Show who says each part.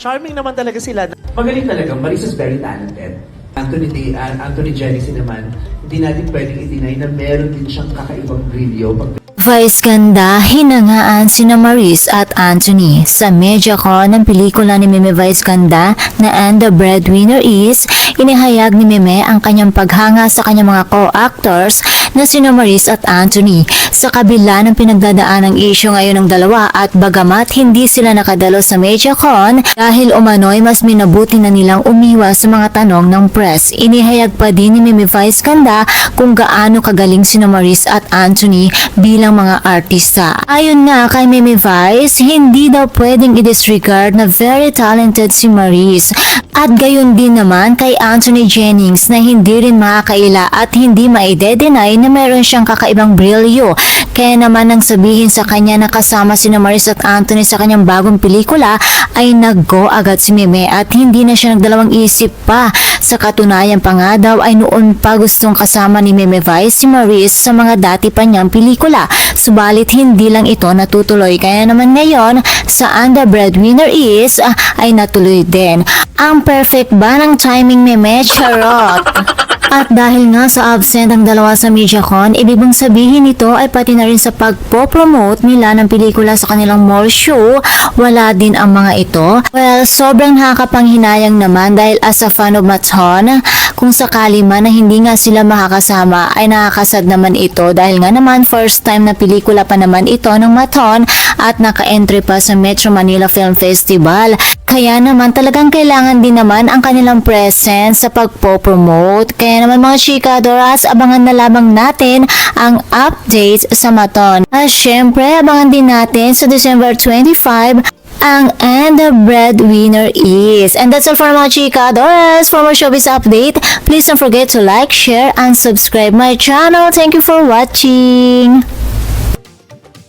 Speaker 1: charming naman talaga sila.
Speaker 2: Magaling talaga. Marissa's very talented. Anthony Jennings naman, hindi natin pwedeng i-deny na meron din siyang kakaibang brilyo.
Speaker 3: Vice ganda, hinangaan sina Maris at Anthony sa MediaCon ng pelikula ni Meme Vice Ganda na And the Breadwinner Is. Inihayag ni Meme ang kanyang paghanga sa kanyang mga co-actors na sina Maris at Anthony sa kabila ng pinagdadaanang issue ngayon ng dalawa at bagamat hindi sila nakadalo sa MediaCon dahil umano'y mas minabuti na nilang umiwas sa mga tanong ng press. Inihayag pa din ni Meme Vice Ganda kung gaano kagaling sina Maris at Anthony bilang mga artista. Ayon nga kay Meme Vice, hindi daw pwedeng i-disregard na very talented si Maris. At gayon din naman kay Anthony Jennings na hindi rin makakaila at hindi maide-deny na meron siyang kakaibang brilyo. Kaya naman nang sabihin sa kanya na kasama sina Maris at Anthony sa kanyang bagong pelikula ay nag-go agad si Meme at hindi na siya nagdalawang isip pa. Sa katunayan pa nga daw ay noon pa gustong kasama ni Meme Vice si Maris sa mga dati pa niyang pelikula. Subalit hindi lang ito natutuloy kaya naman ngayon sa And the Breadwinner Is ay natuloy din. Ang perfect ba ng timing Meme? Charot! At dahil nga sa absent ang dalawa sa MediaCon, ibig bang sabihin nito ay pati na rin sa pagpo-promote nila ng pelikula sa kanilang mall show, wala din ang mga ito? Well, sobrang nakakapanghinayang naman dahil as a fan of Maton, kung sakali man na hindi nga sila makakasama ay nakakasad naman ito dahil nga naman first time na pelikula pa naman ito ng Maton at naka-entry pa sa Metro Manila Film Festival. Kaya naman talagang kailangan din naman ang kanilang presence sa pagpo-promote. Kaya naman mga chikadoras, abangan na lamang natin ang updates sa Maton. At syempre, abangan din natin sa December 25 ang And the Breadwinner Is. And that's all for mga chikadoras. For more showbiz update, please don't forget to like, share, and subscribe my channel. Thank you for watching.